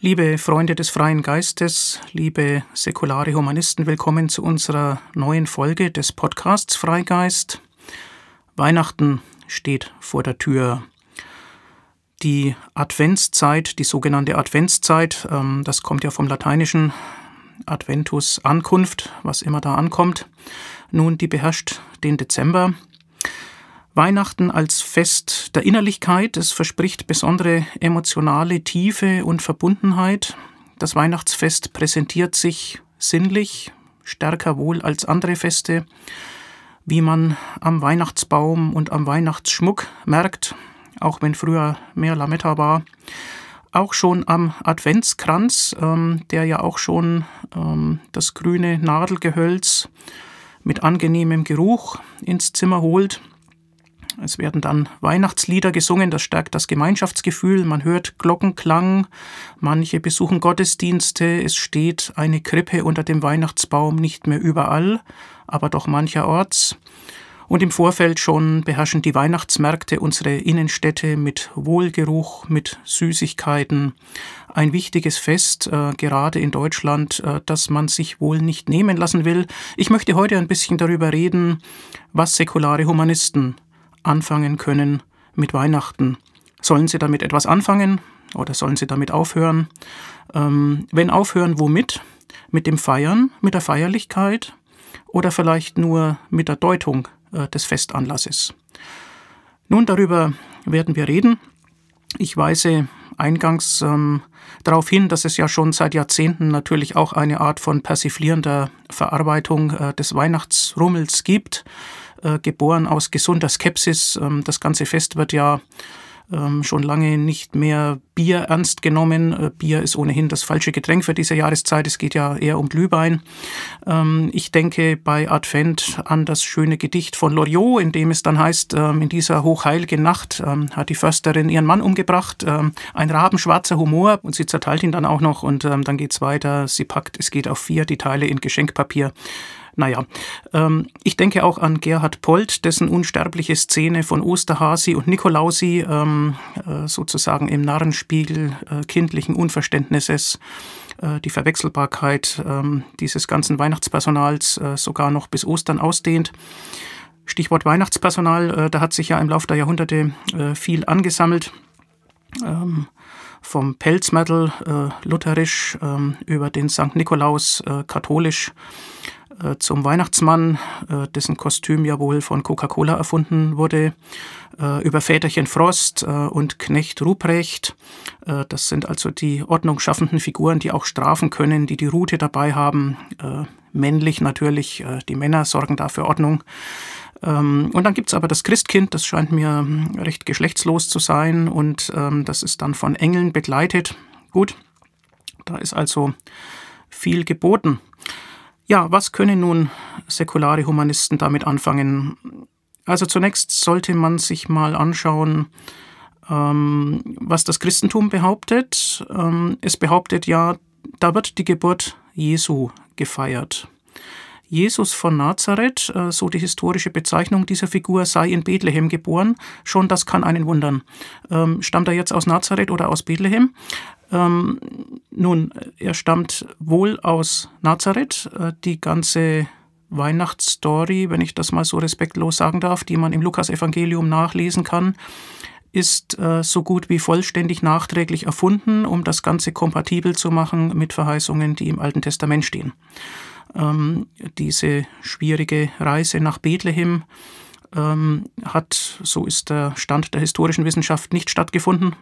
Liebe Freunde des freien Geistes, liebe säkulare Humanisten, willkommen zu unserer neuen Folge des Podcasts Freigeist. Weihnachten steht vor der Tür. Die Adventszeit, die sogenannte Adventszeit, das kommt ja vom Lateinischen Adventus, Ankunft, was immer da ankommt. Nun, die beherrscht den Dezember. Weihnachten als Fest der Innerlichkeit, es verspricht besondere emotionale Tiefe und Verbundenheit. Das Weihnachtsfest präsentiert sich sinnlich, stärker wohl als andere Feste, wie man am Weihnachtsbaum und am Weihnachtsschmuck merkt, auch wenn früher mehr Lametta war. Auch schon am Adventskranz, der ja auch schon das grüne Nadelgehölz mit angenehmem Geruch ins Zimmer holt. Es werden dann Weihnachtslieder gesungen, das stärkt das Gemeinschaftsgefühl, man hört Glockenklang, manche besuchen Gottesdienste, es steht eine Krippe unter dem Weihnachtsbaum, nicht mehr überall, aber doch mancherorts. Und im Vorfeld schon beherrschen die Weihnachtsmärkte unsere Innenstädte mit Wohlgeruch, mit Süßigkeiten. Ein wichtiges Fest, gerade in Deutschland, das man sich wohl nicht nehmen lassen will. Ich möchte heute ein bisschen darüber reden, was säkulare Humanisten anfangen können mit Weihnachten. Sollen sie damit etwas anfangen oder sollen sie damit aufhören? Wenn aufhören, womit? Mit dem Feiern, mit der Feierlichkeit oder vielleicht nur mit der Deutung des Festanlasses? Nun, darüber werden wir reden. Ich weise eingangs darauf hin, dass es ja schon seit Jahrzehnten natürlich auch eine Art von persiflierender Verarbeitung des Weihnachtsrummels gibt, geboren aus gesunder Skepsis. Das ganze Fest wird ja schon lange nicht mehr Bier ernst genommen. Bier ist ohnehin das falsche Getränk für diese Jahreszeit. Es geht ja eher um Glühwein. Ich denke bei Advent an das schöne Gedicht von Loriot, in dem es dann heißt, in dieser hochheiligen Nacht hat die Försterin ihren Mann umgebracht. Ein rabenschwarzer Humor und sie zerteilt ihn dann auch noch und dann geht's weiter. Sie packt, es geht auf 4, die Teile in Geschenkpapier. Naja, ich denke auch an Gerhard Polt, dessen unsterbliche Szene von Osterhasi und Nikolausi sozusagen im Narrenspiegel kindlichen Unverständnisses, die Verwechselbarkeit dieses ganzen Weihnachtspersonals sogar noch bis Ostern ausdehnt. Stichwort Weihnachtspersonal, da hat sich ja im Laufe der Jahrhunderte viel angesammelt. Vom Pelzmörtel lutherisch über den St. Nikolaus katholisch zum Weihnachtsmann, dessen Kostüm ja wohl von Coca-Cola erfunden wurde, über Väterchen Frost und Knecht Ruprecht. Das sind also die ordnungsschaffenden Figuren, die auch strafen können, die die Rute dabei haben. Männlich natürlich, die Männer sorgen da für Ordnung. Und dann gibt's aber das Christkind, das scheint mir recht geschlechtslos zu sein und das ist dann von Engeln begleitet. Gut, da ist also viel geboten. Ja, was können nun säkulare Humanisten damit anfangen? Also zunächst sollte man sich mal anschauen, was das Christentum behauptet. Es behauptet ja, da wird die Geburt Jesu gefeiert. Jesus von Nazareth, so die historische Bezeichnung dieser Figur, sei in Bethlehem geboren. Schon das kann einen wundern. Stammt er jetzt aus Nazareth oder aus Bethlehem? Nun, er stammt wohl aus Nazareth. Die ganze Weihnachtsstory, wenn ich das mal so respektlos sagen darf, die man im Lukasevangelium nachlesen kann, ist so gut wie vollständig nachträglich erfunden, um das Ganze kompatibel zu machen mit Verheißungen, die im Alten Testament stehen. Diese schwierige Reise nach Bethlehem hat, so ist der Stand der historischen Wissenschaft, nicht stattgefunden.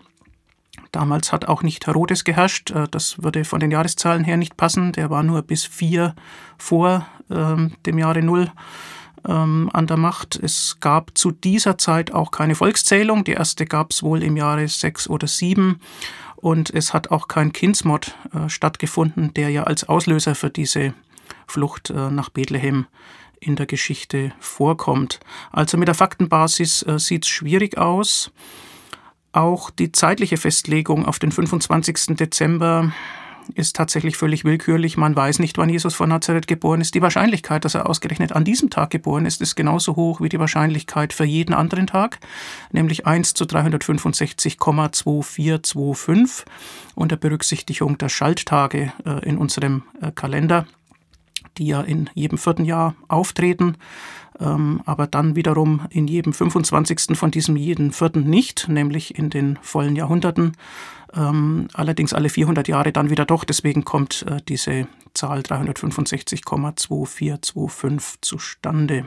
Damals hat auch nicht Herodes geherrscht, das würde von den Jahreszahlen her nicht passen, der war nur bis 4 vor dem Jahre 0 an der Macht. Es gab zu dieser Zeit auch keine Volkszählung, die erste gab es wohl im Jahre 6 oder 7 und es hat auch kein Kindsmord stattgefunden, der ja als Auslöser für diese Flucht nach Bethlehem in der Geschichte vorkommt. Also mit der Faktenbasis sieht es schwierig aus. Auch die zeitliche Festlegung auf den 25. Dezember ist tatsächlich völlig willkürlich. Man weiß nicht, wann Jesus von Nazareth geboren ist. Die Wahrscheinlichkeit, dass er ausgerechnet an diesem Tag geboren ist genauso hoch wie die Wahrscheinlichkeit für jeden anderen Tag, nämlich 1 zu 365,2425 unter Berücksichtigung der Schalttage in unserem Kalender, die ja in jedem 4. Jahr auftreten, aber dann wiederum in jedem 25. von diesem jeden 4. nicht, nämlich in den vollen Jahrhunderten, allerdings alle 400 Jahre dann wieder doch. Deswegen kommt diese Zahl 365,2425 zustande.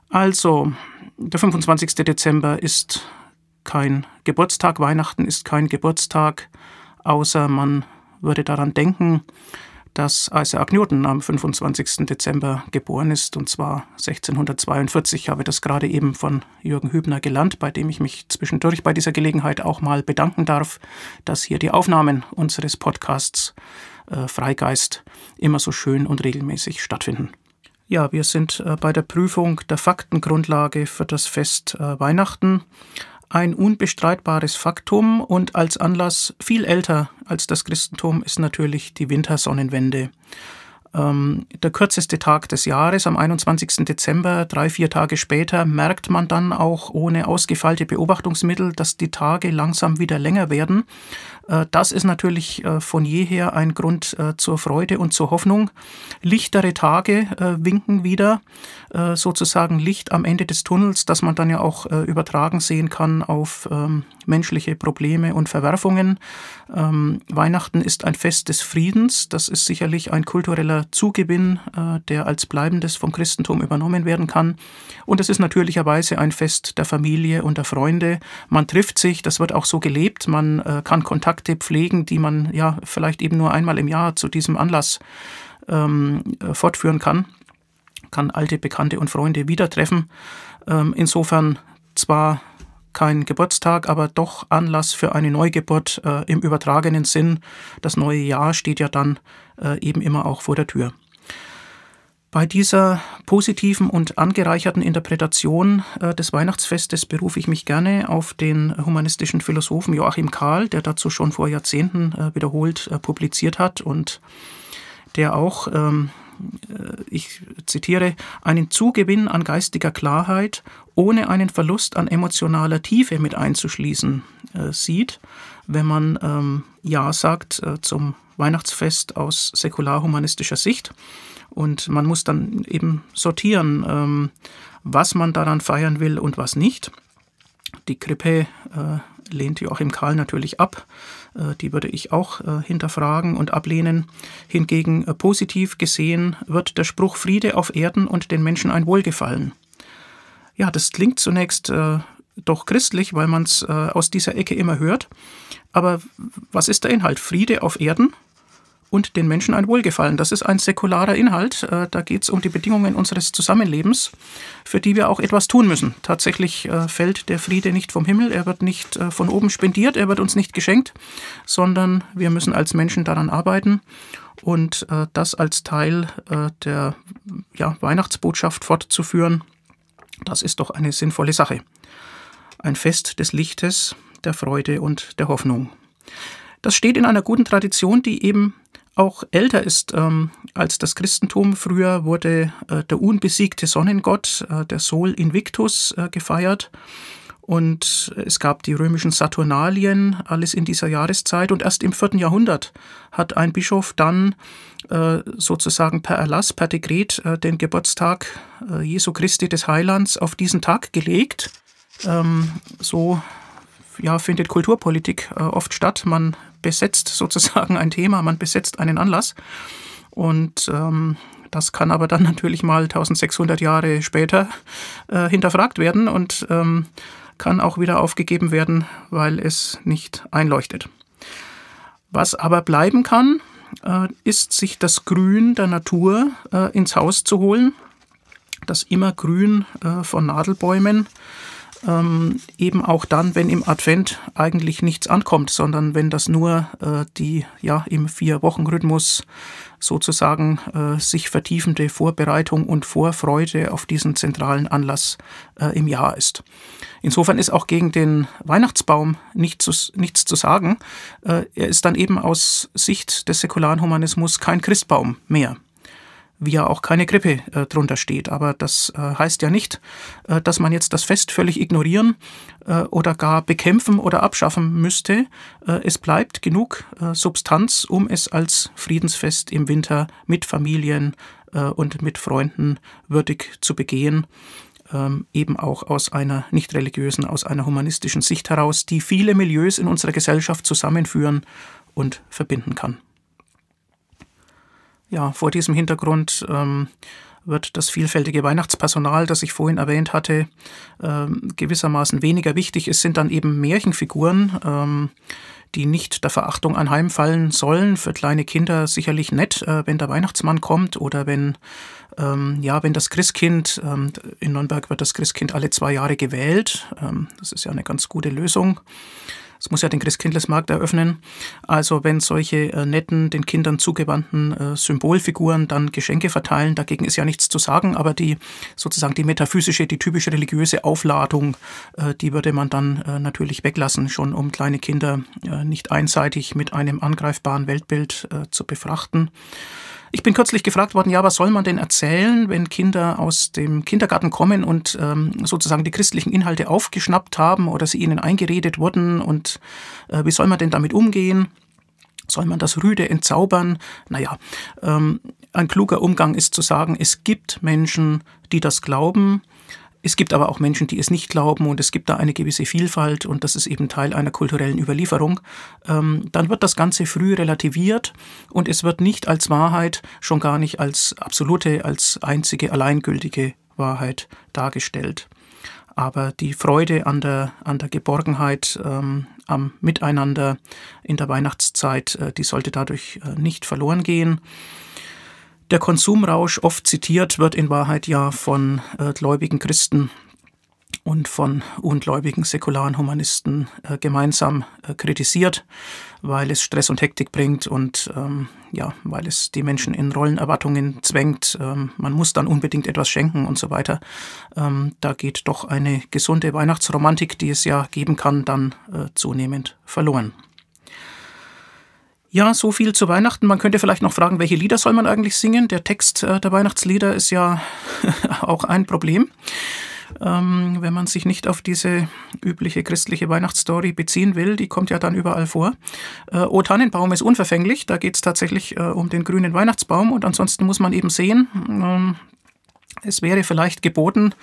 Also, der 25. Dezember ist kein Geburtstag, Weihnachten ist kein Geburtstag, außer man würde daran denken, dass Isaac Newton am 25. Dezember geboren ist, und zwar 1642. Ich habe das gerade eben von Jürgen Hübner gelernt, bei dem ich mich zwischendurch bei dieser Gelegenheit auch mal bedanken darf, dass hier die Aufnahmen unseres Podcasts Freigeist immer so schön und regelmäßig stattfinden. Ja, wir sind bei der Prüfung der Faktengrundlage für das Fest Weihnachten. Ein unbestreitbares Faktum und als Anlass viel älter als das Christentum ist natürlich die Wintersonnenwende. Der kürzeste Tag des Jahres, am 21. Dezember, 3-4 Tage später, merkt man dann auch ohne ausgefeilte Beobachtungsmittel, dass die Tage langsam wieder länger werden. Das ist natürlich von jeher ein Grund zur Freude und zur Hoffnung. Lichtere Tage winken wieder, sozusagen Licht am Ende des Tunnels, das man dann ja auch übertragen sehen kann auf menschliche Probleme und Verwerfungen. Weihnachten ist ein Fest des Friedens. Das ist sicherlich ein kultureller Zugewinn, der als Bleibendes vom Christentum übernommen werden kann. Und es ist natürlicherweise ein Fest der Familie und der Freunde. Man trifft sich, das wird auch so gelebt. Man kann Kontakte pflegen, die man ja vielleicht eben nur einmal im Jahr zu diesem Anlass fortführen kann alte Bekannte und Freunde wieder treffen. Insofern zwar kein Geburtstag, aber doch Anlass für eine Neugeburt im übertragenen Sinn. Das neue Jahr steht ja dann eben immer auch vor der Tür. Bei dieser positiven und angereicherten Interpretation des Weihnachtsfestes berufe ich mich gerne auf den humanistischen Philosophen Joachim Kahl, der dazu schon vor Jahrzehnten wiederholt publiziert hat und der auch, ich zitiere, einen Zugewinn an geistiger Klarheit ohne einen Verlust an emotionaler Tiefe mit einzuschließen sieht, wenn man Ja sagt zum Weihnachtsfest aus säkular-humanistischer Sicht. Und man muss dann eben sortieren, was man daran feiern will und was nicht. Die Krippe lehnt Joachim Kahl natürlich ab. Die würde ich auch hinterfragen und ablehnen. Hingegen positiv gesehen wird der Spruch Friede auf Erden und den Menschen ein Wohlgefallen. Ja, das klingt zunächst doch christlich, weil man es aus dieser Ecke immer hört. Aber was ist der Inhalt? Friede auf Erden und den Menschen ein Wohlgefallen. Das ist ein säkularer Inhalt. Da geht es um die Bedingungen unseres Zusammenlebens, für die wir auch etwas tun müssen. Tatsächlich fällt der Friede nicht vom Himmel, er wird nicht von oben spendiert, er wird uns nicht geschenkt, sondern wir müssen als Menschen daran arbeiten und das als Teil der Weihnachtsbotschaft fortzuführen. Das ist doch eine sinnvolle Sache. Ein Fest des Lichtes, der Freude und der Hoffnung. Das steht in einer guten Tradition, die eben auch älter ist als das Christentum. Früher wurde der unbesiegte Sonnengott, der Sol Invictus, gefeiert. Und es gab die römischen Saturnalien, alles in dieser Jahreszeit. Und erst im 4. Jahrhundert hat ein Bischof dann sozusagen per Erlass, per Dekret den Geburtstag Jesu Christi des Heilands auf diesen Tag gelegt. So findet Kulturpolitik oft statt. Man besetzt sozusagen ein Thema, man besetzt einen Anlass. Und das kann aber dann natürlich mal 1600 Jahre später hinterfragt werden und kann auch wieder aufgegeben werden, weil es nicht einleuchtet. Was aber bleiben kann, ist, sich das Grün der Natur ins Haus zu holen. Das Immergrün von Nadelbäumen, eben auch dann, wenn im Advent eigentlich nichts ankommt, sondern wenn das nur die im 4-Wochen-Rhythmus sozusagen sich vertiefende Vorbereitung und Vorfreude auf diesen zentralen Anlass im Jahr ist. Insofern ist auch gegen den Weihnachtsbaum nichts zu sagen. Er ist dann eben aus Sicht des säkularen Humanismus kein Christbaum mehr, wie ja auch keine Krippe drunter steht. Aber das heißt ja nicht, dass man jetzt das Fest völlig ignorieren oder gar bekämpfen oder abschaffen müsste. Es bleibt genug Substanz, um es als Friedensfest im Winter mit Familien und mit Freunden würdig zu begehen. Eben auch aus einer nicht religiösen, aus einer humanistischen Sicht heraus, die viele Milieus in unserer Gesellschaft zusammenführen und verbinden kann. Ja, vor diesem Hintergrund wird das vielfältige Weihnachtspersonal, das ich vorhin erwähnt hatte, gewissermaßen weniger wichtig. Es sind dann eben Märchenfiguren, die nicht der Verachtung anheimfallen sollen. Für kleine Kinder sicherlich nett, wenn der Weihnachtsmann kommt oder wenn das Christkind, in Nürnberg wird das Christkind alle 2 Jahre gewählt. Das ist ja eine ganz gute Lösung. Es muss ja den Christkindlesmarkt eröffnen. Also wenn solche netten, den Kindern zugewandten Symbolfiguren dann Geschenke verteilen, dagegen ist ja nichts zu sagen, aber die metaphysische, die typisch religiöse Aufladung, die würde man dann natürlich weglassen, schon um kleine Kinder nicht einseitig mit einem angreifbaren Weltbild zu befrachten. Ich bin kürzlich gefragt worden, was soll man denn erzählen, wenn Kinder aus dem Kindergarten kommen und sozusagen die christlichen Inhalte aufgeschnappt haben oder sie ihnen eingeredet wurden und wie soll man denn damit umgehen? Soll man das Rüde entzaubern? Ein kluger Umgang ist zu sagen, es gibt Menschen, die das glauben. Es gibt aber auch Menschen, die es nicht glauben und es gibt da eine gewisse Vielfalt und das ist eben Teil einer kulturellen Überlieferung. Dann wird das Ganze früh relativiert und es wird nicht als Wahrheit, schon gar nicht als absolute, als einzige, alleingültige Wahrheit dargestellt. Aber die Freude an der Geborgenheit, am Miteinander in der Weihnachtszeit, die sollte dadurch nicht verloren gehen. Der Konsumrausch, oft zitiert, wird in Wahrheit ja von gläubigen Christen und von ungläubigen säkularen Humanisten gemeinsam kritisiert, weil es Stress und Hektik bringt und weil es die Menschen in Rollenerwartungen zwängt. Man muss dann unbedingt etwas schenken und so weiter. Da geht doch eine gesunde Weihnachtsromantik, die es ja geben kann, dann zunehmend verloren. Ja, so viel zu Weihnachten. Man könnte vielleicht noch fragen, welche Lieder soll man eigentlich singen? Der Text der Weihnachtslieder ist ja auch ein Problem. Wenn man sich nicht auf diese übliche christliche Weihnachtsstory beziehen will, die kommt ja dann überall vor. O Tannenbaum ist unverfänglich, da geht es tatsächlich um den grünen Weihnachtsbaum und ansonsten muss man eben sehen, es wäre vielleicht geboten,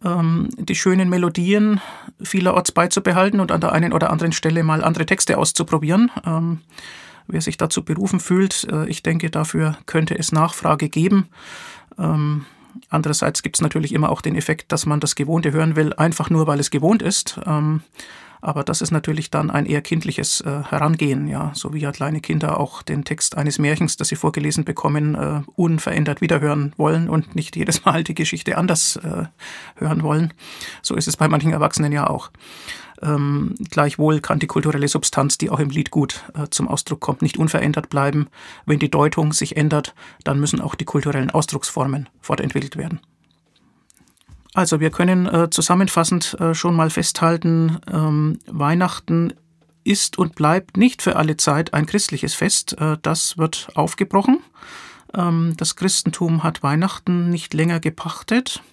die schönen Melodien vielerorts beizubehalten und an der einen oder anderen Stelle mal andere Texte auszuprobieren. Wer sich dazu berufen fühlt, ich denke, dafür könnte es Nachfrage geben. Andererseits gibt es natürlich immer auch den Effekt, dass man das Gewohnte hören will, einfach nur, weil es gewohnt ist. Aber das ist natürlich dann ein eher kindliches Herangehen, ja, so wie ja kleine Kinder auch den Text eines Märchens, das sie vorgelesen bekommen, unverändert wiederhören wollen und nicht jedes Mal die Geschichte anders hören wollen. So ist es bei manchen Erwachsenen ja auch. Gleichwohl kann die kulturelle Substanz, die auch im Lied gut zum Ausdruck kommt, nicht unverändert bleiben. Wenn die Deutung sich ändert, dann müssen auch die kulturellen Ausdrucksformen fortentwickelt werden. Also wir können zusammenfassend schon mal festhalten, Weihnachten ist und bleibt nicht für alle Zeit ein christliches Fest. Das wird aufgebrochen. Das Christentum hat Weihnachten nicht länger gepachtet.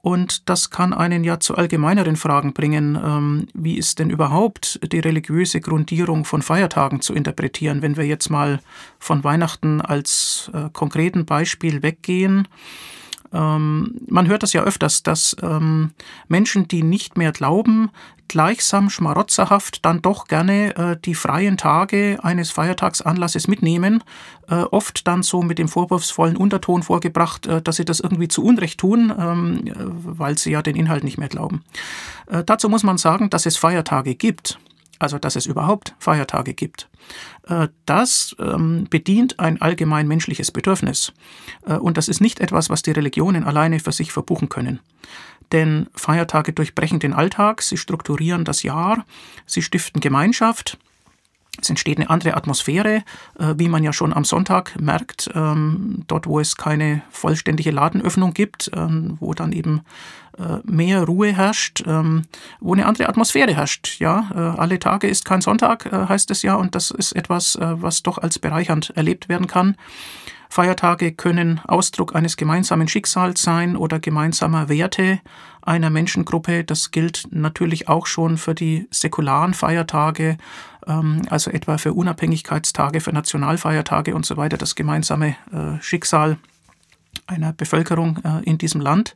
Und das kann einen ja zu allgemeineren Fragen bringen. Wie ist denn überhaupt die religiöse Grundierung von Feiertagen zu interpretieren? Wenn wir jetzt mal von Weihnachten als konkreten Beispiel weggehen. Man hört das ja öfters, dass Menschen, die nicht mehr glauben, gleichsam schmarotzerhaft dann doch gerne die freien Tage eines Feiertagsanlasses mitnehmen, oft dann so mit dem vorwurfsvollen Unterton vorgebracht, dass sie das irgendwie zu Unrecht tun, weil sie ja den Inhalt nicht mehr glauben. Dazu muss man sagen, dass es Feiertage gibt. Also dass es überhaupt Feiertage gibt. Das bedient ein allgemein menschliches Bedürfnis. Und das ist nicht etwas, was die Religionen alleine für sich verbuchen können. Denn Feiertage durchbrechen den Alltag, sie strukturieren das Jahr, sie stiften Gemeinschaft. Es entsteht eine andere Atmosphäre, wie man ja schon am Sonntag merkt, dort wo es keine vollständige Ladenöffnung gibt, wo dann eben mehr Ruhe herrscht, wo eine andere Atmosphäre herrscht. Ja, alle Tage ist kein Sonntag, heißt es ja, und das ist etwas, was doch als bereichernd erlebt werden kann. Feiertage können Ausdruck eines gemeinsamen Schicksals sein oder gemeinsamer Werte einer Menschengruppe. Das gilt natürlich auch schon für die säkularen Feiertage, also etwa für Unabhängigkeitstage, für Nationalfeiertage und so weiter, das gemeinsame Schicksal einer Bevölkerung in diesem Land.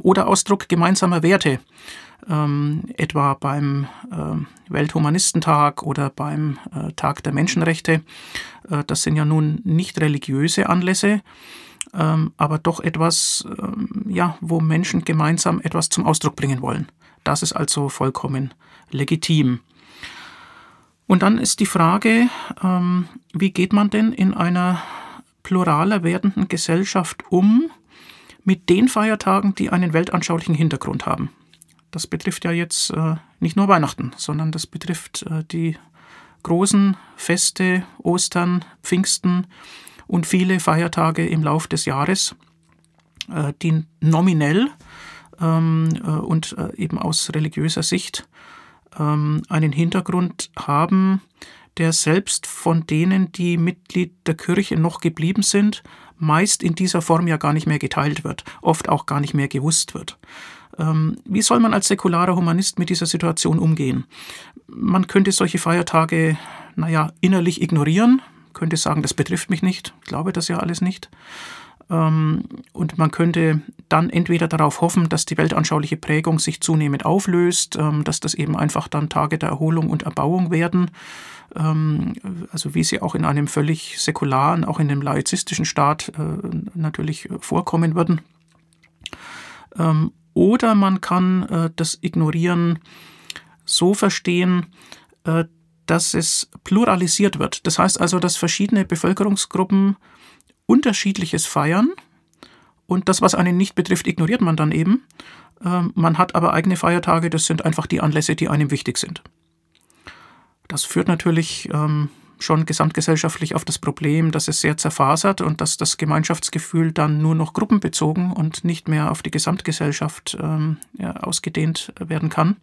Oder Ausdruck gemeinsamer Werte, etwa beim Welthumanistentag oder beim Tag der Menschenrechte. Das sind ja nun nicht religiöse Anlässe, aber doch etwas, wo Menschen gemeinsam etwas zum Ausdruck bringen wollen. Das ist also vollkommen legitim. Und dann ist die Frage, wie geht man denn in einer pluraler werdenden Gesellschaft um mit den Feiertagen, die einen weltanschaulichen Hintergrund haben? Das betrifft ja jetzt nicht nur Weihnachten, sondern das betrifft die großen Feste, Ostern, Pfingsten und viele Feiertage im Lauf des Jahres, die nominell und eben aus religiöser Sicht einen Hintergrund haben, der selbst von denen, die Mitglied der Kirche noch geblieben sind, meist in dieser Form ja gar nicht mehr geteilt wird, oft auch gar nicht mehr gewusst wird. Wie soll man als säkularer Humanist mit dieser Situation umgehen? Man könnte solche Feiertage, innerlich ignorieren, könnte sagen, das betrifft mich nicht, ich glaube das ja alles nicht. Und man könnte dann entweder darauf hoffen, dass die weltanschauliche Prägung sich zunehmend auflöst, dass das eben einfach dann Tage der Erholung und Erbauung werden, also wie sie auch in einem völlig säkularen, auch in einem laizistischen Staat natürlich vorkommen würden. Oder man kann das Ignorieren so verstehen, dass es pluralisiert wird. Das heißt also, dass verschiedene Bevölkerungsgruppen Unterschiedliches feiern und das, was einen nicht betrifft, ignoriert man dann eben. Man hat aber eigene Feiertage, das sind einfach die Anlässe, die einem wichtig sind. Das führt natürlich schon gesamtgesellschaftlich auf das Problem, dass es sehr zerfasert und dass das Gemeinschaftsgefühl dann nur noch gruppenbezogen und nicht mehr auf die Gesamtgesellschaft ausgedehnt werden kann.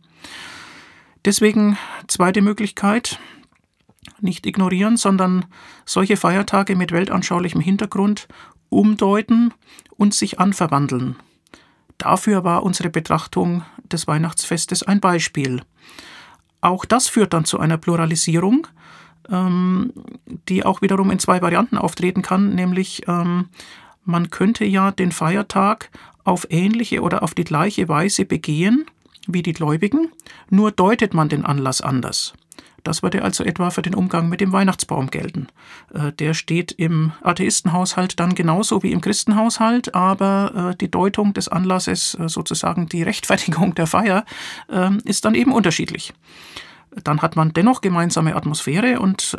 Deswegen zweite Möglichkeit, nicht ignorieren, sondern solche Feiertage mit weltanschaulichem Hintergrund umdeuten und sich anverwandeln. Dafür war unsere Betrachtung des Weihnachtsfestes ein Beispiel. Auch das führt dann zu einer Pluralisierung, die auch wiederum in zwei Varianten auftreten kann, nämlich man könnte ja den Feiertag auf ähnliche oder auf die gleiche Weise begehen wie die Gläubigen, nur deutet man den Anlass anders. Das würde also etwa für den Umgang mit dem Weihnachtsbaum gelten. Der steht im Atheistenhaushalt dann genauso wie im Christenhaushalt, aber die Deutung des Anlasses, sozusagen die Rechtfertigung der Feier, ist dann eben unterschiedlich. Dann hat man dennoch gemeinsame Atmosphäre und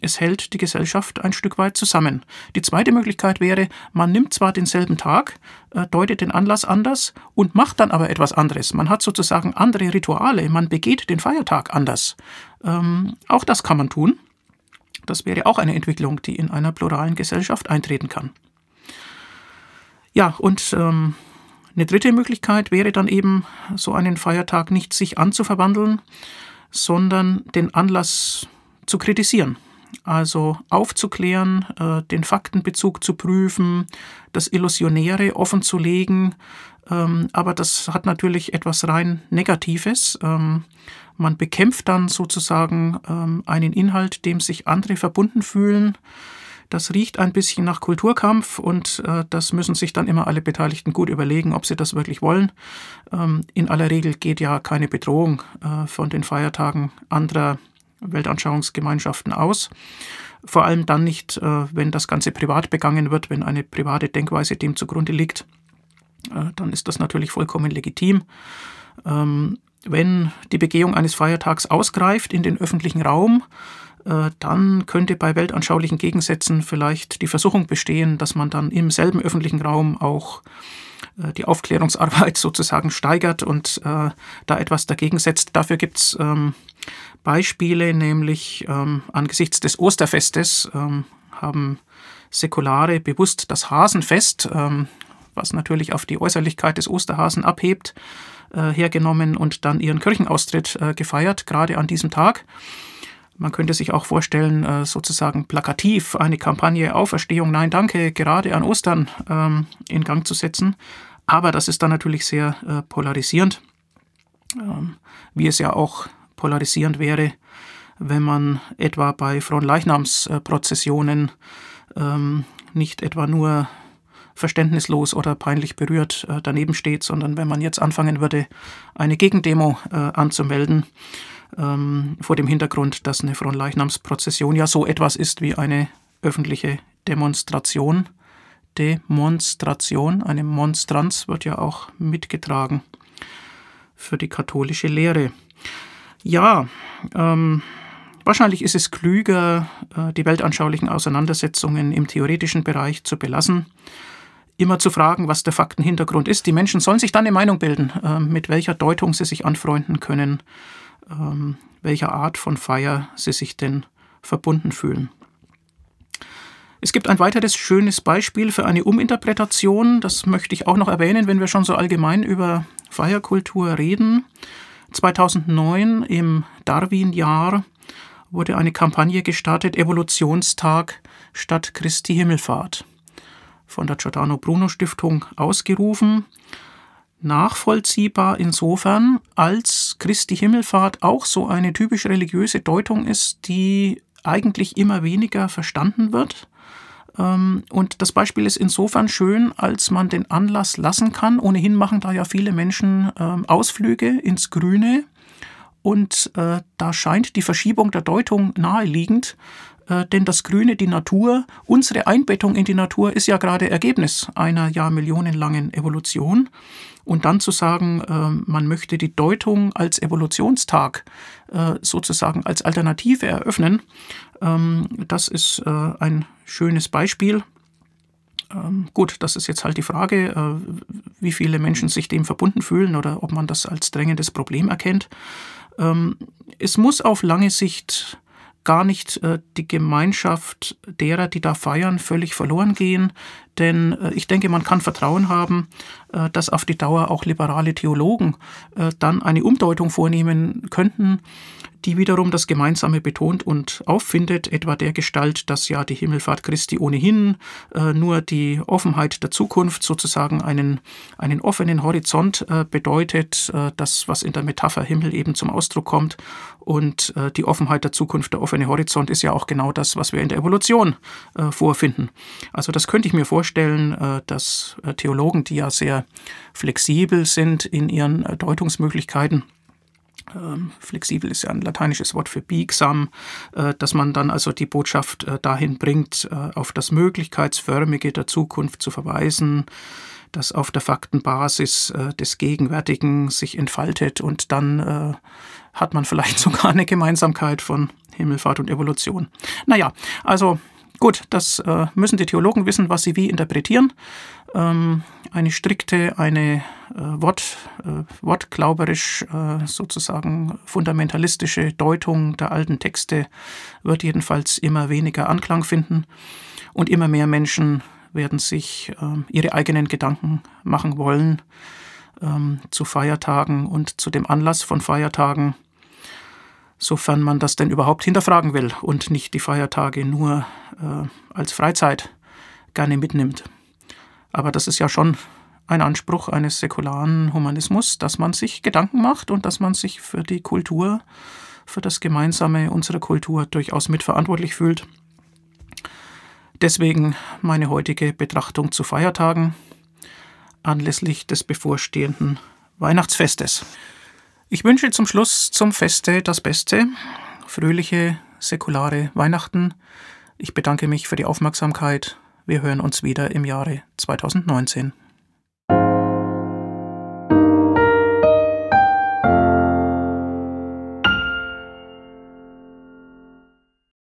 es hält die Gesellschaft ein Stück weit zusammen. Die zweite Möglichkeit wäre, man nimmt zwar denselben Tag, deutet den Anlass anders und macht dann aber etwas anderes. Man hat sozusagen andere Rituale, man begeht den Feiertag anders. Auch das kann man tun. Das wäre auch eine Entwicklung, die in einer pluralen Gesellschaft eintreten kann. Ja, und eine dritte Möglichkeit wäre dann eben, so einen Feiertag nicht sich anzuverwandeln, sondern den Anlass zu kritisieren. Also aufzuklären, den Faktenbezug zu prüfen, das Illusionäre offenzulegen. Aber das hat natürlich etwas rein Negatives. Man bekämpft dann sozusagen einen Inhalt, dem sich andere verbunden fühlen. Das riecht ein bisschen nach Kulturkampf und das müssen sich dann immer alle Beteiligten gut überlegen, ob sie das wirklich wollen. In aller Regel geht ja keine Bedrohung von den Feiertagen anderer Weltanschauungsgemeinschaften aus. Vor allem dann nicht, wenn das Ganze privat begangen wird, wenn eine private Denkweise dem zugrunde liegt. Dann ist das natürlich vollkommen legitim. Wenn die Begehung eines Feiertags ausgreift in den öffentlichen Raum, dann könnte bei weltanschaulichen Gegensätzen vielleicht die Versuchung bestehen, dass man dann im selben öffentlichen Raum auch die Aufklärungsarbeit sozusagen steigert und da etwas dagegen setzt. Dafür gibt es Beispiele, nämlich angesichts des Osterfestes haben Säkulare bewusst das Hasenfest, was natürlich auf die Äußerlichkeit des Osterhasen abhebt, hergenommen und dann ihren Kirchenaustritt gefeiert, gerade an diesem Tag. Man könnte sich auch vorstellen, sozusagen plakativ eine Kampagne Auferstehung, nein, danke, gerade an Ostern in Gang zu setzen. Aber das ist dann natürlich sehr polarisierend, wie es ja auch polarisierend wäre, wenn man etwa bei Fronleichnamsprozessionen nicht etwa nur verständnislos oder peinlich berührt daneben steht, sondern wenn man jetzt anfangen würde, eine Gegendemo anzumelden, vor dem Hintergrund, dass eine Fronleichnamsprozession ja so etwas ist wie eine öffentliche Demonstration. Eine Monstranz wird ja auch mitgetragen für die katholische Lehre. Ja, wahrscheinlich ist es klüger, die weltanschaulichen Auseinandersetzungen im theoretischen Bereich zu belassen, immer zu fragen, was der Faktenhintergrund ist. Die Menschen sollen sich dann eine Meinung bilden, mit welcher Deutung sie sich anfreunden können, welcher Art von Feier sie sich denn verbunden fühlen. Es gibt ein weiteres schönes Beispiel für eine Uminterpretation, das möchte ich auch noch erwähnen, wenn wir schon so allgemein über Feierkultur reden. 2009 im Darwin-Jahr wurde eine Kampagne gestartet, Evolutionstag statt Christi Himmelfahrt, von der Giordano Bruno Stiftung ausgerufen. Nachvollziehbar insofern, als Christi Himmelfahrt auch so eine typisch religiöse Deutung ist, die eigentlich immer weniger verstanden wird. Und das Beispiel ist insofern schön, als man den Anlass lassen kann. Ohnehin machen da ja viele Menschen Ausflüge ins Grüne. Und da scheint die Verschiebung der Deutung naheliegend, denn das Grüne, die Natur, unsere Einbettung in die Natur ist ja gerade Ergebnis einer millionenlangen Evolution. Und dann zu sagen, man möchte die Deutung als Evolutionstag sozusagen als Alternative eröffnen, das ist ein schönes Beispiel. Gut, das ist jetzt halt die Frage, wie viele Menschen sich dem verbunden fühlen oder ob man das als drängendes Problem erkennt. Es muss auf lange Sicht gar nicht die Gemeinschaft derer, die da feiern, völlig verloren gehen. Denn ich denke, man kann Vertrauen haben, dass auf die Dauer auch liberale Theologen dann eine Umdeutung vornehmen könnten, die wiederum das Gemeinsame betont und auffindet, etwa der Gestalt, dass ja die Himmelfahrt Christi ohnehin nur die Offenheit der Zukunft, sozusagen einen offenen Horizont bedeutet, das, was in der Metapher Himmel eben zum Ausdruck kommt. Und die Offenheit der Zukunft, der offene Horizont, ist ja auch genau das, was wir in der Evolution vorfinden. Also das könnte ich mir vorstellen, dass Theologen, die ja sehr flexibel sind in ihren Deutungsmöglichkeiten, flexibel ist ja ein lateinisches Wort für biegsam, dass man dann also die Botschaft dahin bringt, auf das Möglichkeitsförmige der Zukunft zu verweisen, das auf der Faktenbasis des Gegenwärtigen sich entfaltet, und dann hat man vielleicht sogar eine Gemeinsamkeit von Himmelfahrt und Evolution. Naja, also gut, das müssen die Theologen wissen, was sie wie interpretieren. Eine strikte, eine wortglauberisch sozusagen fundamentalistische Deutung der alten Texte wird jedenfalls immer weniger Anklang finden, und immer mehr Menschen werden sich ihre eigenen Gedanken machen wollen zu Feiertagen und zu dem Anlass von Feiertagen, sofern man das denn überhaupt hinterfragen will und nicht die Feiertage nur als Freizeit gerne mitnimmt. Aber das ist ja schon ein Anspruch eines säkularen Humanismus, dass man sich Gedanken macht und dass man sich für die Kultur, für das Gemeinsame unserer Kultur durchaus mitverantwortlich fühlt. Deswegen meine heutige Betrachtung zu Feiertagen anlässlich des bevorstehenden Weihnachtsfestes. Ich wünsche zum Schluss zum Feste das Beste, fröhliche, säkulare Weihnachten. Ich bedanke mich für die Aufmerksamkeit. Wir hören uns wieder im Jahre 2019.